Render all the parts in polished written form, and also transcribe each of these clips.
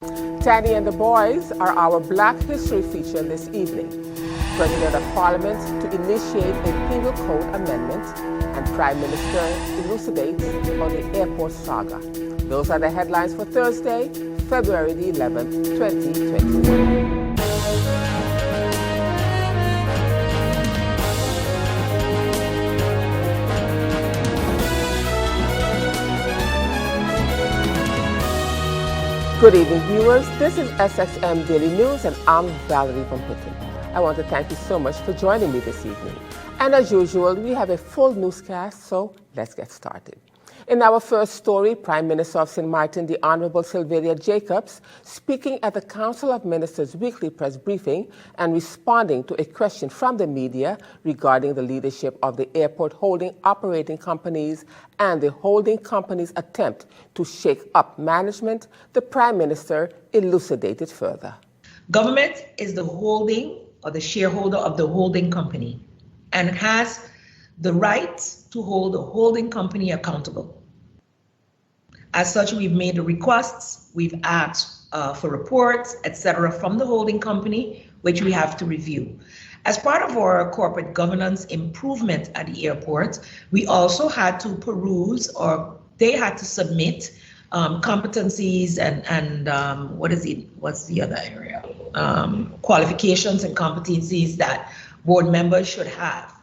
Tanny and the Boys are our Black History feature this evening. President of Parliament to initiate a penal code amendment, and Prime Minister elucidates on the airport saga. Those are the headlines for Thursday, February the 11th, 2021. Good evening, viewers. This is SXM Daily News, and I'm Valerie Van Putten. I want to thank you so much for joining me this evening. And as usual, we have a full newscast, so let's get started. In our first story, Prime Minister of St. Martin, the Honorable Sylvia Jacobs, speaking at the Council of Ministers' weekly press briefing and responding to a question from the media regarding the leadership of the airport holding operating companies and the holding company's attempt to shake up management, the Prime Minister elucidated further. Government is the holding or the shareholder of the holding company and has the right to hold the holding company accountable. As such, we've made the requests, we've asked for reports, etc., from the holding company, which we have to review. As part of our corporate governance improvement at the airport, we also had to peruse, or they had to submit competencies and what's the other area? Qualifications and competencies that board members should have.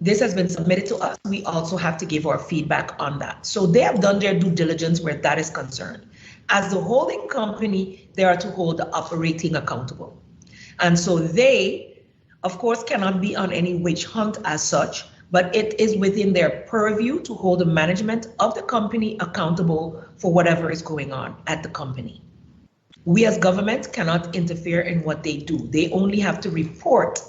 This has been submitted to us. We also have to give our feedback on that. So they have done their due diligence where that is concerned. As the holding company, they are to hold the operating accountable. And so they, of course, cannot be on any witch hunt as such, but it is within their purview to hold the management of the company accountable for whatever is going on at the company. We as government cannot interfere in what they do. They only have to report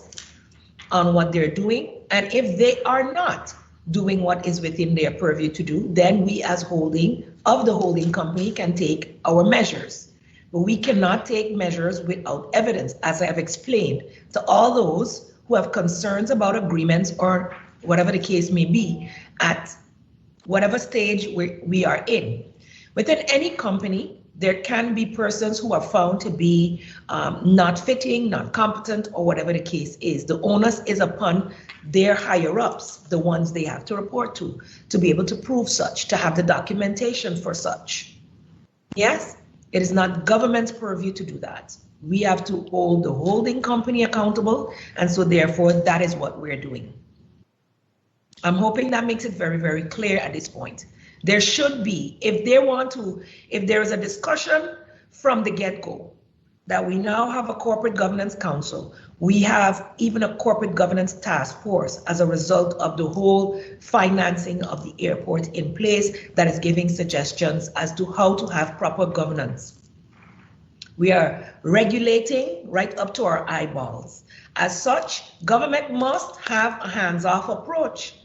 on what they're doing. And if they are not doing what is within their purview to do, then we as holding of the holding company can take our measures. But we cannot take measures without evidence, as I have explained to all those who have concerns about agreements or whatever the case may be at whatever stage we are in. Within any company, there can be persons who are found to be not fitting, not competent, or whatever the case is. The onus is upon their higher-ups, the ones they have to report to be able to prove such, to have the documentation for such. Yes, it is not government's purview to do that. We have to hold the holding company accountable, and so therefore that is what we're doing. I'm hoping that makes it very, very clear at this point. There should be, if there is a discussion from the get-go that we now have a corporate governance council, we have even a corporate governance task force as a result of the whole financing of the airport in place that is giving suggestions as to how to have proper governance. We are regulating right up to our eyeballs. As such, government must have a hands-off approach.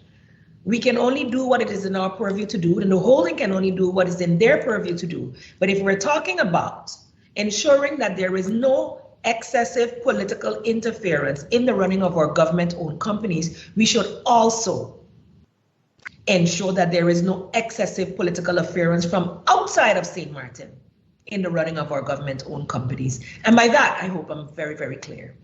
We can only do what it is in our purview to do, and the holding can only do what is in their purview to do. But if we're talking about ensuring that there is no excessive political interference in the running of our government-owned companies, we should also ensure that there is no excessive political interference from outside of St. Martin in the running of our government-owned companies. And by that, I hope I'm very, very clear.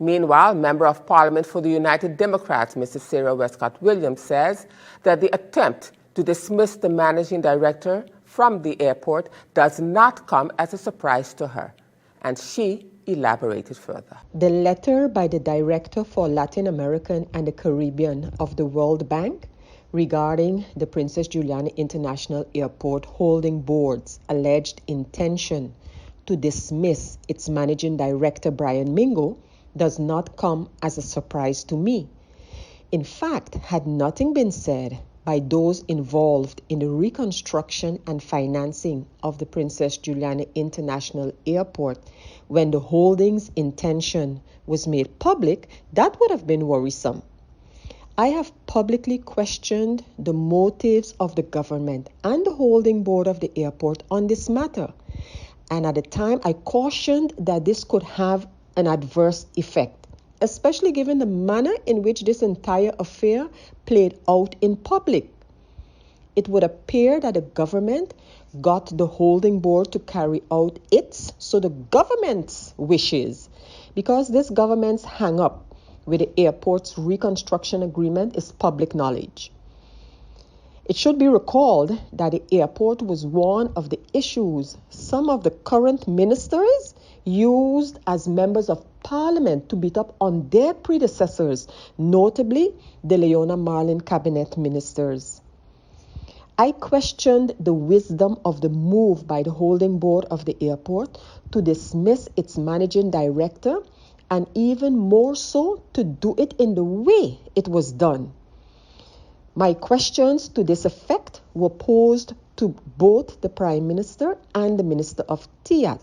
Meanwhile, Member of Parliament for the United Democrats, Mrs. Sarah Westcott Williams, says that the attempt to dismiss the managing director from the airport does not come as a surprise to her, and she elaborated further. The letter by the Director for Latin American and the Caribbean of the World Bank regarding the Princess Juliana International Airport Holding Board's alleged intention to dismiss its managing director, Brian Mingo, does not come as a surprise to me. In fact, had nothing been said by those involved in the reconstruction and financing of the Princess Juliana International Airport when the holding's intention was made public, that would have been worrisome. I have publicly questioned the motives of the government and the holding board of the airport on this matter. And at the time, I cautioned that this could have an adverse effect, especially given the manner in which this entire affair played out in public. it would appear that the government got the holding board to carry out the government's wishes, because this government's hang-up with the airport's reconstruction agreement is public knowledge. It should be recalled that the airport was one of the issues some of the current ministers used as members of parliament to beat up on their predecessors, notably the Leona Marlin cabinet ministers. I questioned the wisdom of the move by the holding board of the airport to dismiss its managing director, and even more so to do it in the way it was done. My questions to this effect were posed to both the Prime Minister and the Minister of TIAT.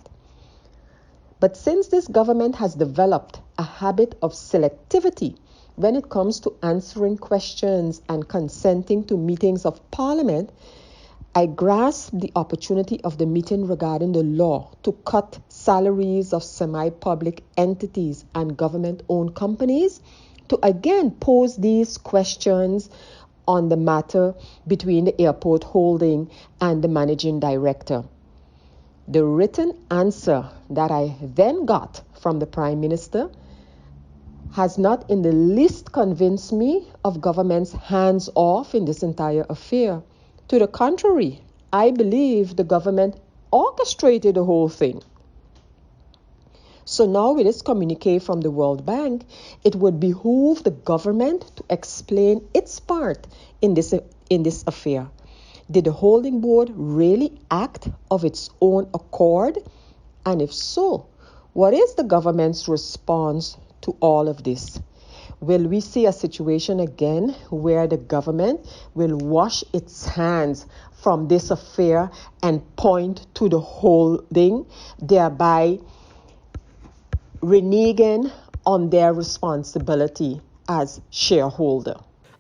But since this government has developed a habit of selectivity when it comes to answering questions and consenting to meetings of Parliament, I grasped the opportunity of the meeting regarding the law to cut salaries of semi-public entities and government-owned companies to again pose these questions on the matter between the airport holding and the managing director. The written answer that I then got from the Prime Minister has not in the least convinced me of government's hands off in this entire affair. To the contrary, I believe the government orchestrated the whole thing. So now with this communique from the World Bank, it would behoove the government to explain its part in this affair. Did the holding board really act of its own accord? And if so, what is the government's response to all of this? Will we see a situation again where the government will wash its hands from this affair and point to the holding, thereby reneging on their responsibility as shareholder?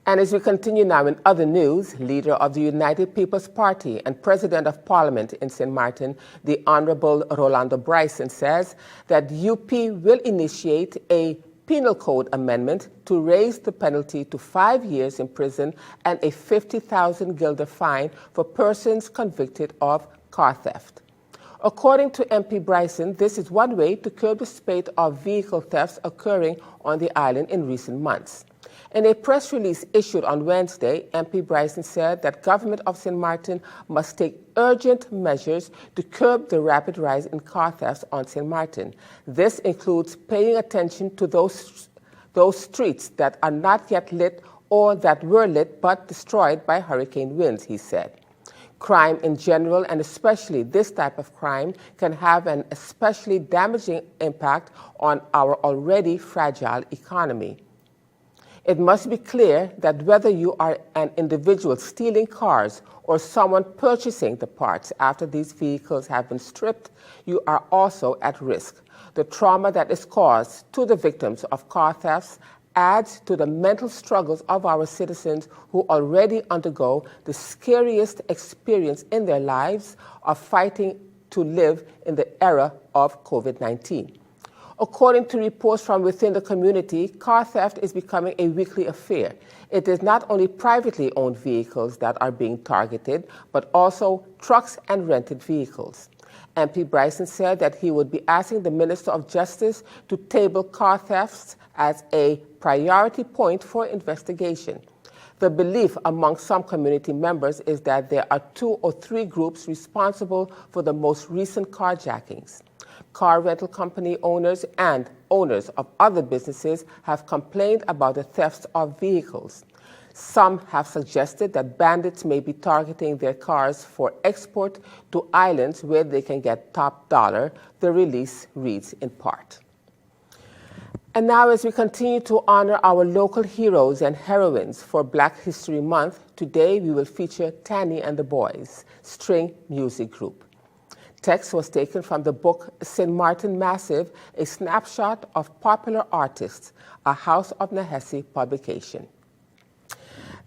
And as we continue now in other news, leader of the United People's Party and President of Parliament in St. Martin, the Honorable Rolando Bryson, says that UP will initiate a penal code amendment to raise the penalty to 5 years in prison and a 50,000 guilder fine for persons convicted of car theft. According to MP Bryson, this is one way to curb the spate of vehicle thefts occurring on the island in recent months. In a press release issued on Wednesday, MP Bryson said that government of St. Martin must take urgent measures to curb the rapid rise in car thefts on St. Martin. This includes paying attention to those streets that are not yet lit or that were lit but destroyed by hurricane winds, he said. Crime in general, and especially this type of crime, can have an especially damaging impact on our already fragile economy. It must be clear that whether you are an individual stealing cars or someone purchasing the parts after these vehicles have been stripped, you are also at risk. The trauma that is caused to the victims of car thefts adds to the mental struggles of our citizens who already undergo the scariest experience in their lives of fighting to live in the era of COVID-19. According to reports from within the community, car theft is becoming a weekly affair. It is not only privately owned vehicles that are being targeted, but also trucks and rented vehicles. MP Bryson said that he would be asking the Minister of Justice to table car thefts as a priority point for investigation. The belief among some community members is that there are 2 or 3 groups responsible for the most recent carjackings. Car rental company owners and owners of other businesses have complained about the thefts of vehicles. Some have suggested that bandits may be targeting their cars for export to islands where they can get top dollar, the release reads in part. And now, as we continue to honor our local heroes and heroines for Black History Month, today we will feature Tanny and the Boys, string music group. Text was taken from the book St. Martin Massive, a snapshot of popular artists, a House of Nahesi publication.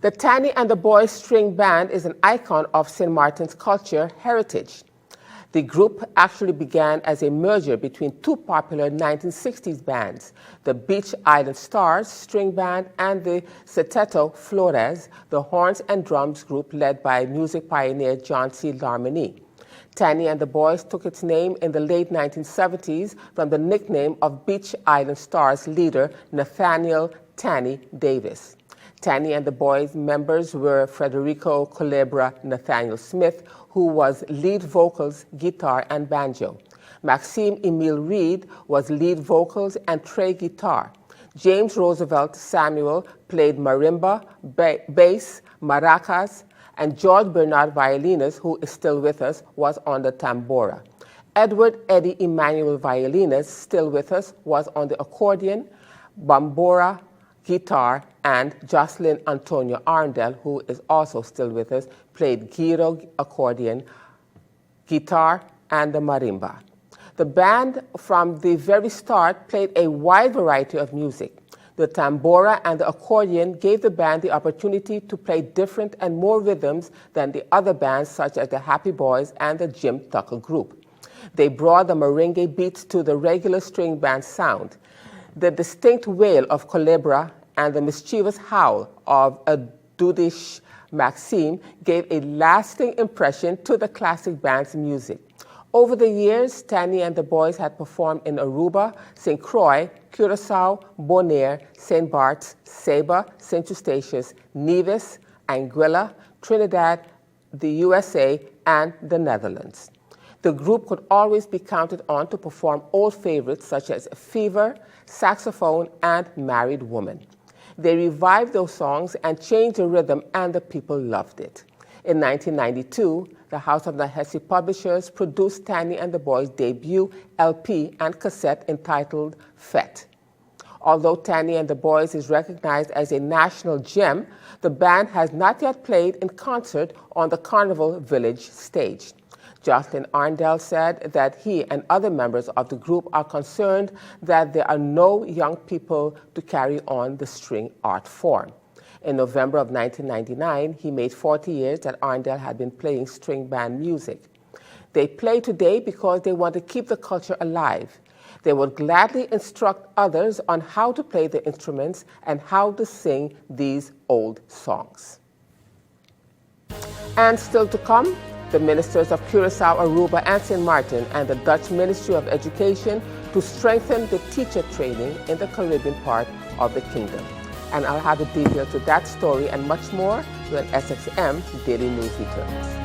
The Tanny and the Boys string band is an icon of St. Martin's culture heritage. The group actually began as a merger between two popular 1960s bands, the Beach Island Stars string band and the Seteto Flores, the horns and drums group led by music pioneer John C. Larmeny. Tanny and the Boys took its name in the late 1970s from the nickname of Beach Island Stars leader Nathaniel Tanny Davis. Tanny and the Boys members were Federico Culebra Nathaniel Smith, who was lead vocals, guitar, and banjo. Maxime Emile Reed was lead vocals and tray guitar. James Roosevelt Samuel played marimba, bass, maracas, and George Bernard Violinist, who is still with us, was on the tambora. Edward Eddie Emmanuel Violinist, still with us, was on the accordion, bambora, guitar, and Jocelyn Antonio Arndel, who is also still with us, played gyro accordion, guitar, and the marimba. The band, from the very start, played a wide variety of music. The tambora and the accordion gave the band the opportunity to play different and more rhythms than the other bands such as the Happy Boys and the Jim Tucker Group. They brought the merengue beats to the regular string band sound. The distinct wail of Culebra and the mischievous howl of a dudish Maxime gave a lasting impression to the classic band's music. Over the years, Tanny and the Boys had performed in Aruba, St. Croix, Curaçao, Bonaire, St. Bart's, Saba, St. Eustatius, Nevis, Anguilla, Trinidad, the USA, and the Netherlands. The group could always be counted on to perform old favorites such as Fever, Saxophone, and Married Woman. They revived those songs and changed the rhythm, and the people loved it. In 1992, the House of Nahesi Publishers produced Tanny and the Boys' debut LP and cassette entitled Fete. Although Tanny and the Boys is recognized as a national gem, the band has not yet played in concert on the Carnival Village stage. Jocelyn Arndel said that he and other members of the group are concerned that there are no young people to carry on the string art form. In November of 1999, he made 40 years that Arndel had been playing string band music. They play today because they want to keep the culture alive. They would gladly instruct others on how to play the instruments and how to sing these old songs. And still to come, the ministers of Curaçao, Aruba, and St. Martin and the Dutch Ministry of Education to strengthen the teacher training in the Caribbean part of the kingdom. And I'll have the details to that story and much more when SXM Daily News returns.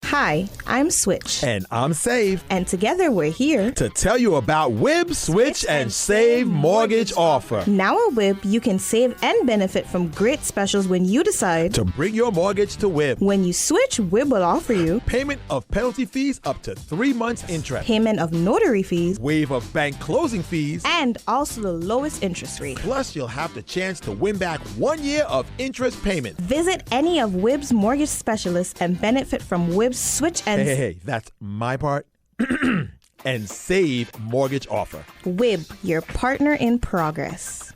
Hi, I'm Switch. And I'm Save. And together we're here to tell you about WIB, Switch, and Save mortgage offer. Now at WIB, you can save and benefit from great specials when you decide to bring your mortgage to WIB. When you switch, WIB will offer you payment of penalty fees up to 3 months interest, payment of notary fees, waive of bank closing fees, and also the lowest interest rate. Plus, you'll have the chance to win back 1 year of interest payment. Visit any of WIB's mortgage specialists and benefit from WIB's Switch and Hey, that's my part. And Save mortgage offer. WIB, your partner in progress.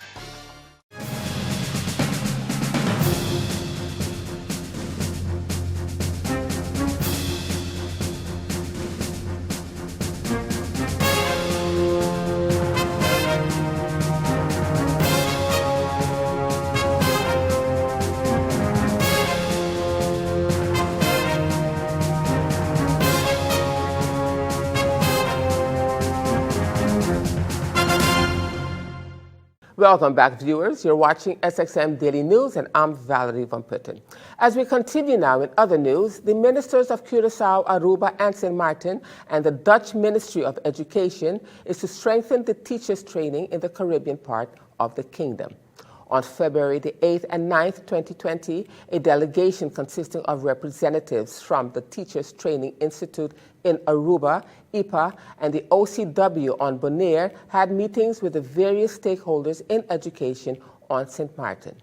Welcome back, viewers. You're watching SXM Daily News, and I'm Valerie Van Putten. As we continue now in other news, the ministers of Curaçao, Aruba, and St. Martin and the Dutch Ministry of Education is to strengthen the teachers' training in the Caribbean part of the kingdom. On February the 8th and 9th, 2020, a delegation consisting of representatives from the Teachers Training Institute in Aruba, IPA, and the OCW on Bonaire had meetings with the various stakeholders in education on St. Martin.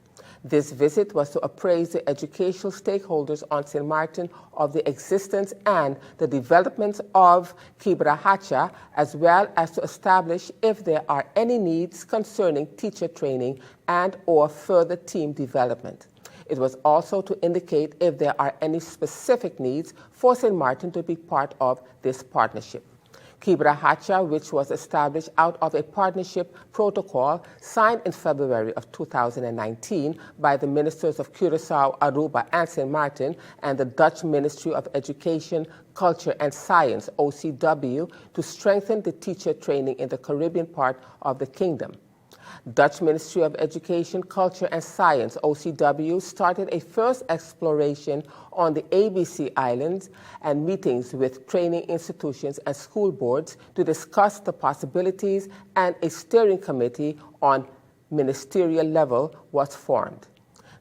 This visit was to appraise the educational stakeholders on St. Martin of the existence and the development of Kibra Hacha, as well as to establish if there are any needs concerning teacher training and or further team development. It was also to indicate if there are any specific needs for St. Martin to be part of this partnership. Kibra Hacha, which was established out of a partnership protocol signed in February of 2019 by the ministers of Curaçao, Aruba, and St. Martin, and the Dutch Ministry of Education, Culture and Science, OCW, to strengthen the teacher training in the Caribbean part of the kingdom. Dutch Ministry of Education, Culture and Science, OCW, started a first exploration on the ABC Islands and meetings with training institutions and school boards to discuss the possibilities, and a steering committee on ministerial level was formed.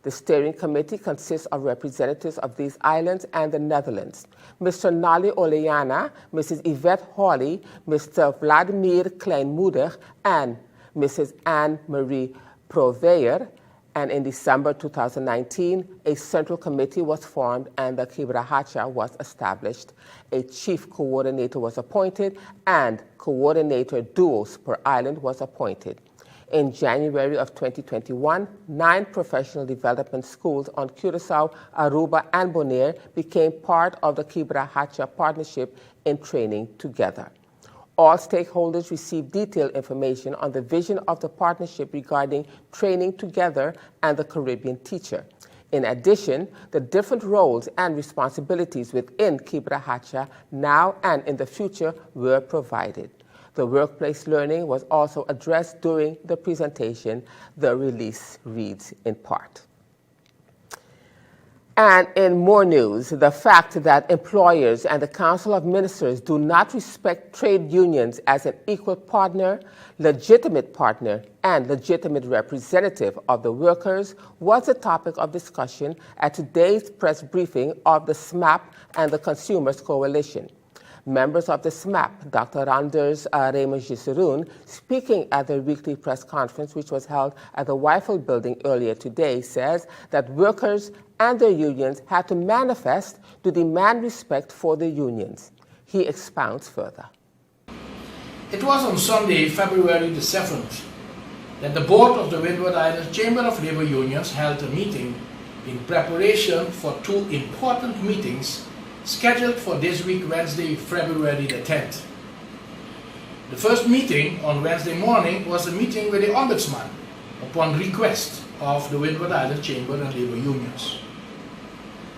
The steering committee consists of representatives of these islands and the Netherlands. Mr. Nali Oleana, Mrs. Yvette Hawley, Mr. Vladimir Kleinmoedig, and Mrs. Anne-Marie Proveyer, and in December 2019, a central committee was formed and the Kibra Hacha was established. A chief coordinator was appointed and coordinator duos per island was appointed. In January of 2021, 9 professional development schools on Curaçao, Aruba, and Bonaire became part of the Kibra Hacha partnership in training together. All stakeholders received detailed information on the vision of the partnership regarding training together and the Caribbean teacher. In addition, the different roles and responsibilities within Kibra Hacha now and in the future were provided. The workplace learning was also addressed during the presentation. The release reads in part. And in more news, the fact that employers and the Council of Ministers do not respect trade unions as an equal partner, legitimate partner, and legitimate representative of the workers was a topic of discussion at today's press briefing of the SMAP and the Consumers Coalition. Members of the SMAP, Dr. Anders Raymond Gisseroen, speaking at their weekly press conference, which was held at the Weifel building earlier today, says that workers and their unions had to manifest to demand respect for the unions. He expounds further. It was on Sunday, February the 7th, that the board of the Windward Islands Chamber of Labour Unions held a meeting in preparation for 2 important meetings scheduled for this week, Wednesday, February the 10th. The first meeting on Wednesday morning was a meeting with the Ombudsman upon request of the Windward Island Chamber and Labour Unions.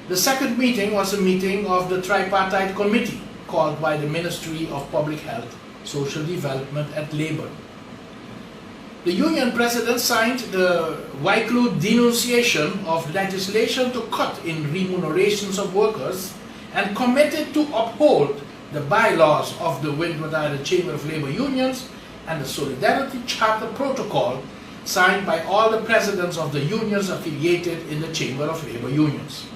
The second meeting was a meeting of the Tripartite Committee called by the Ministry of Public Health, Social Development and Labour. The union president signed the WICLU denunciation of legislation to cut in remunerations of workers and committed to uphold the bylaws of the Windward Island Chamber of Labour Unions and the Solidarity Charter Protocol signed by all the presidents of the unions affiliated in the Chamber of Labour Unions.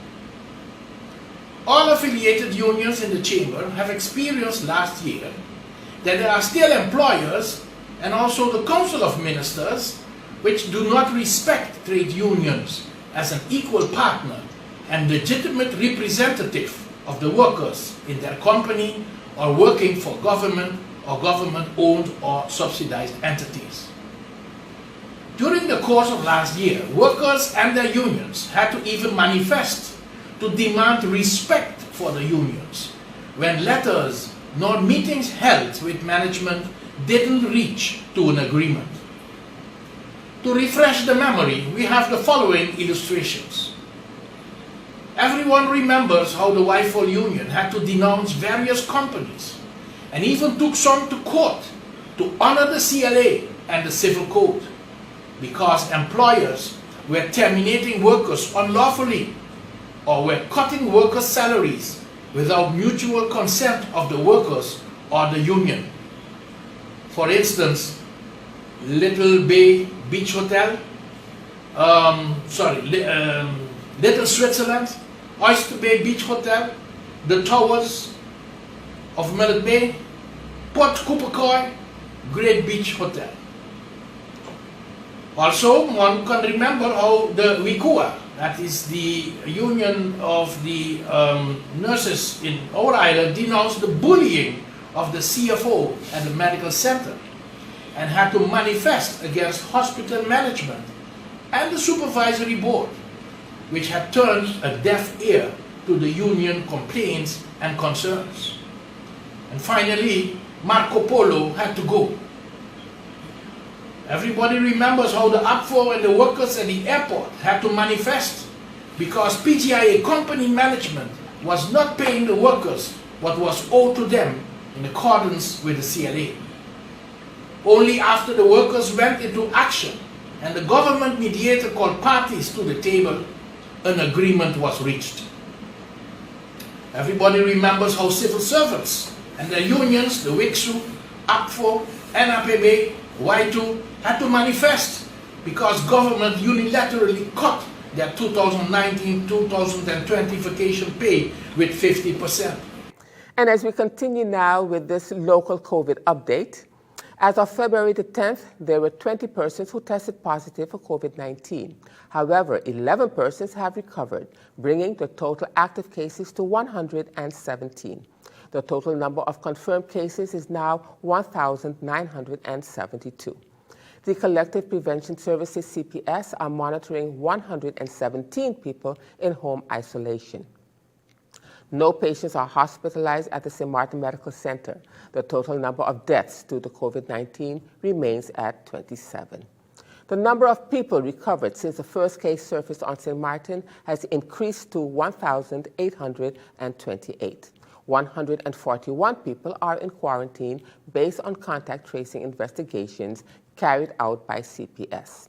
All affiliated unions in the Chamber have experienced last year that there are still employers and also the Council of Ministers which do not respect trade unions as an equal partner and legitimate representative of the workers in their company or working for government or government-owned or subsidized entities. During the course of last year, workers and their unions had to even manifest to demand respect for the unions when letters nor meetings held with management didn't reach to an agreement. To refresh the memory, we have the following illustrations. Everyone remembers how the Weifel Union had to denounce various companies and even took some to court to honor the CLA and the Civil Code because employers were terminating workers unlawfully or were cutting workers' salaries without mutual consent of the workers or the union. For instance, Little Bay Beach Hotel, Little Switzerland, Oyster Bay Beach Hotel, the Towers of Millet Bay, Port Coopercoy, Great Beach Hotel. Also, one can remember how the WICUA, that is the Union of the Nurses in our island, denounced the bullying of the CFO at the medical center and had to manifest against hospital management and the supervisory board, which had turned a deaf ear to the union complaints and concerns. And finally, Marco Polo had to go. Everybody remembers how the APFO and the workers at the airport had to manifest because PGIA company management was not paying the workers what was owed to them in accordance with the CLA. Only after the workers went into action and the government mediator called parties to the table, an agreement was reached. Everybody remembers how civil servants and their unions, the WICSU, APFO, NAPB, Y2, had to manifest because government unilaterally cut their 2019-2020 vacation pay with 50%. And as we continue now with this local COVID update, as of February the 10th, there were 20 persons who tested positive for COVID-19. However, 11 persons have recovered, bringing the total active cases to 117. The total number of confirmed cases is now 1,972. The Collective Prevention Services, CPS, are monitoring 117 people in home isolation. No patients are hospitalized at the St. Martin Medical Center. The total number of deaths due to COVID-19 remains at 27. The number of people recovered since the first case surfaced on St. Martin has increased to 1,828. 141 people are in quarantine based on contact tracing investigations carried out by CPS.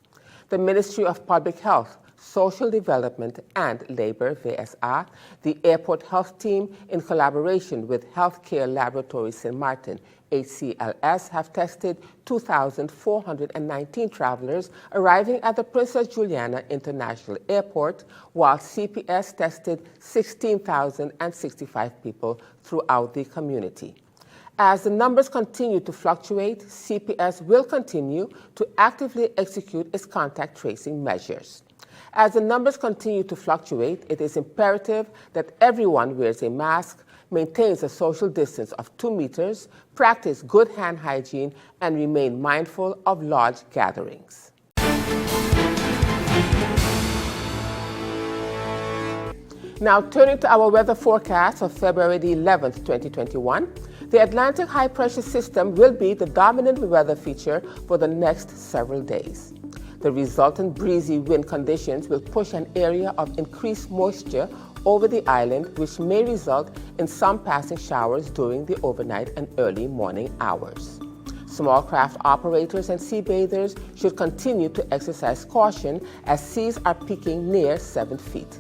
The Ministry of Public Health, Social Development and Labor, VSA, the airport health team, in collaboration with Healthcare Laboratories St. Martin, HCLS, have tested 2,419 travelers arriving at the Princess Juliana International Airport, while CPS tested 16,065 people throughout the community. As the numbers continue to fluctuate, CPS will continue to actively execute its contact tracing measures. As the numbers continue to fluctuate, it is imperative that everyone wears a mask, maintains a social distance of 2 meters, practice good hand hygiene, and remain mindful of large gatherings. Now, turning to our weather forecast for February the 11th, 2021, the Atlantic high pressure system will be the dominant weather feature for the next several days. The resultant breezy wind conditions will push an area of increased moisture over the island, which may result in some passing showers during the overnight and early morning hours. Small craft operators and sea bathers should continue to exercise caution as seas are peaking near 7 feet.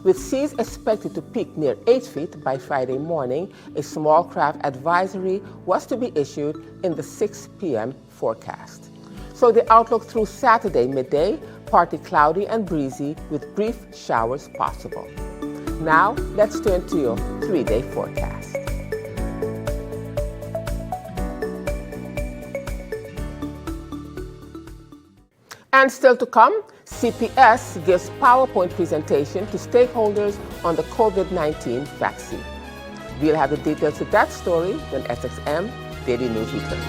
With seas expected to peak near 8 feet by Friday morning, a small craft advisory was to be issued in the 6 p.m. forecast. So the outlook through Saturday midday, partly cloudy and breezy with brief showers possible. Now, let's turn to your 3-day forecast. And still to come, CPS gives PowerPoint presentation to stakeholders on the COVID-19 vaccine. We'll have the details to that story when SXM Daily News returns.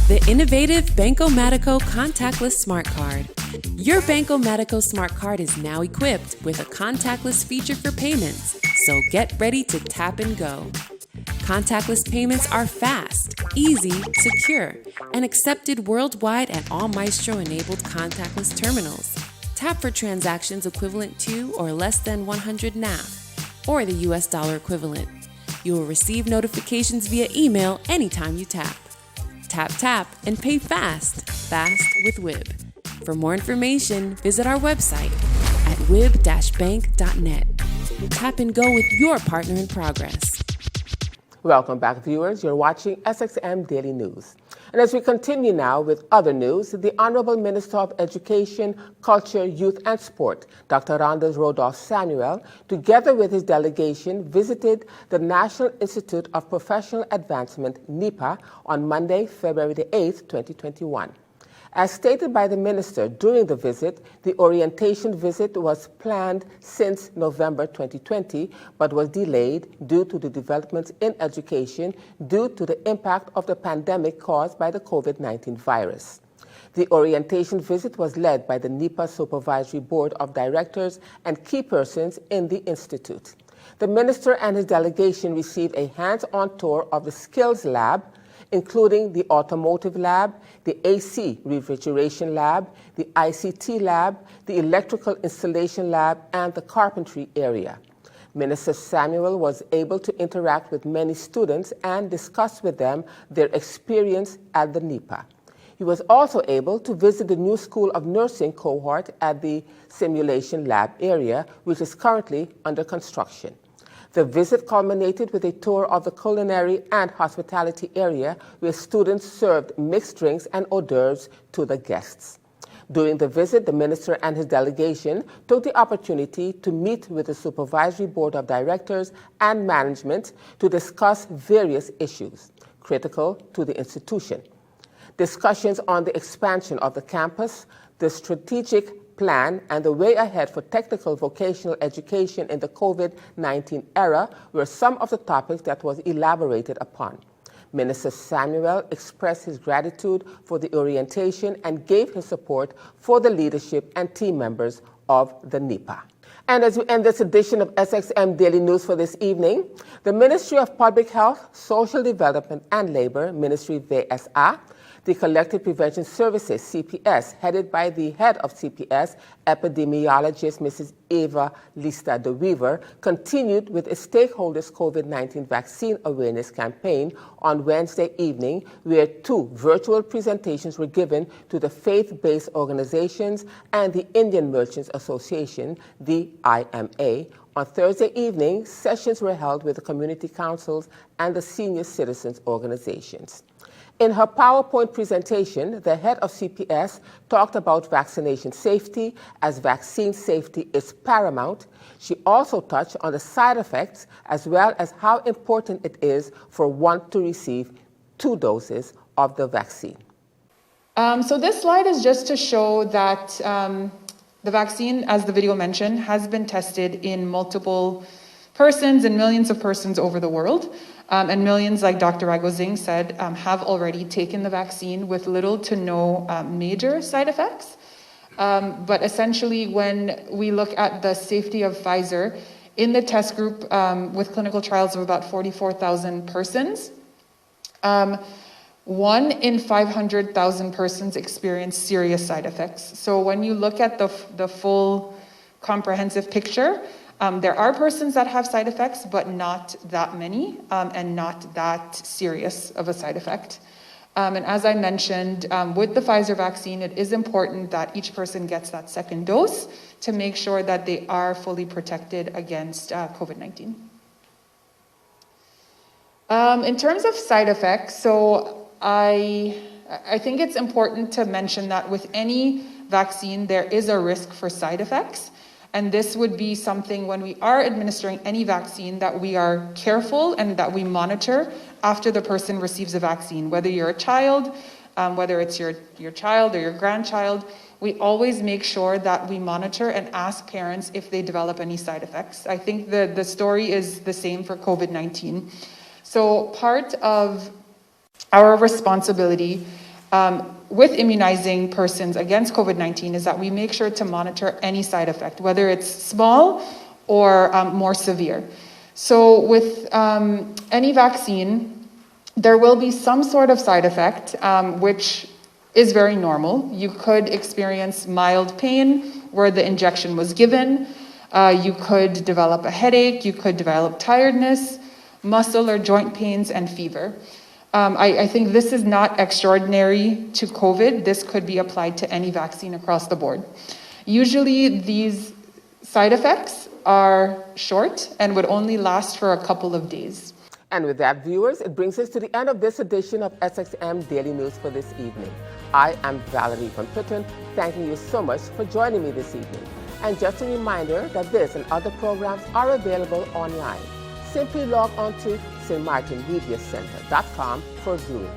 The innovative Banco Matico contactless smart card. Your Banco Matico smart card is now equipped with a contactless feature for payments, so get ready to tap and go. Contactless payments are fast, easy, secure, and accepted worldwide at all Maestro-enabled contactless terminals. Tap for transactions equivalent to or less than 100 NAF, or the US dollar equivalent. You will receive notifications via email anytime you tap. Tap, tap, and pay fast with WIB. For more information, visit our website at wib-bank.net. Tap and go with your partner in progress. Welcome back, viewers. You're watching SXM Daily News. And as we continue now with other news, the Honorable Minister of Education, Culture, Youth and Sport, Dr. Randall Rodolph Samuel, together with his delegation, visited the National Institute of Professional Advancement, NIPA, on Monday, February the 8th, 2021. As stated by the minister during the visit, the orientation visit was planned since November 2020, but was delayed due to the developments in education due to the impact of the pandemic caused by the COVID-19 virus. The orientation visit was led by the NIPA Supervisory Board of Directors and key persons in the institute. The minister and his delegation received a hands-on tour of the Skills Lab, including the Automotive Lab, the AC Refrigeration Lab, the ICT Lab, the Electrical Installation Lab, and the Carpentry area. Minister Samuel was able to interact with many students and discuss with them their experience at the NIPA. He was also able to visit the new School of Nursing cohort at the Simulation Lab area, which is currently under construction. The visit culminated with a tour of the culinary and hospitality area where students served mixed drinks and hors d'oeuvres to the guests. During the visit, the minister and his delegation took the opportunity to meet with the Supervisory Board of Directors and management to discuss various issues critical to the institution. Discussions on the expansion of the campus, the strategic plan, and the way ahead for technical vocational education in the COVID-19 era were some of the topics that was elaborated upon. Minister Samuel expressed his gratitude for the orientation and gave his support for the leadership and team members of the NIPA. And as we end this edition of SXM Daily News for this evening, the Ministry of Public Health, Social Development and Labor, Ministry VSA, the Collective Prevention Services, CPS, headed by the head of CPS, epidemiologist Mrs. Eva Lista de Weaver, continued with a stakeholders COVID-19 vaccine awareness campaign on Wednesday evening, where 2 virtual presentations were given to the faith-based organizations and the Indian Merchants Association, the IMA. On Thursday evening, sessions were held with the community councils and the senior citizens organizations. In her PowerPoint presentation, the head of CPS talked about vaccination safety, as vaccine safety is paramount. She also touched on the side effects as well as how important it is for one to receive 2 doses of the vaccine. So this slide is just to show that the vaccine, as the video mentioned, has been tested in multiple persons and millions of persons over the world. And millions, like Dr. Ragozing said, have already taken the vaccine with little to no major side effects. But essentially, when we look at the safety of Pfizer, in the test group with clinical trials of about 44,000 persons, 1 in 500,000 persons experience serious side effects. So when you look at the full comprehensive picture, there are persons that have side effects, but not that many and not that serious of a side effect. And as I mentioned, with the Pfizer vaccine, it is important that each person gets that second dose to make sure that they are fully protected against COVID-19. In terms of side effects, so I think it's important to mention that with any vaccine, there is a risk for side effects. And this would be something when we are administering any vaccine that we are careful and that we monitor after the person receives a vaccine. Whether you're a child, whether it's your child or your grandchild, we always make sure that we monitor and ask parents if they develop any side effects. I think the story is the same for COVID-19. So part of our responsibility with immunizing persons against COVID-19 is that we make sure to monitor any side effect, whether it's small or more severe. So with any vaccine, there will be some sort of side effect, which is very normal. You could experience mild pain where the injection was given. You could develop a headache. You could develop tiredness, muscle or joint pains, and fever. I think this is not extraordinary to COVID. This could be applied to any vaccine across the board. Usually these side effects are short and would only last for a couple of days. And with that, viewers, it brings us to the end of this edition of SXM Daily News for this evening. I am Valerie Van Putten, thanking you so much for joining me this evening. And just a reminder that this and other programs are available online. Simply log on to stmartinmediacenter.com for viewing.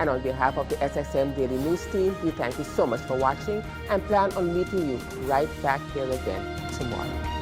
And on behalf of the SXM Daily News team, we thank you so much for watching and plan on meeting you right back here again tomorrow.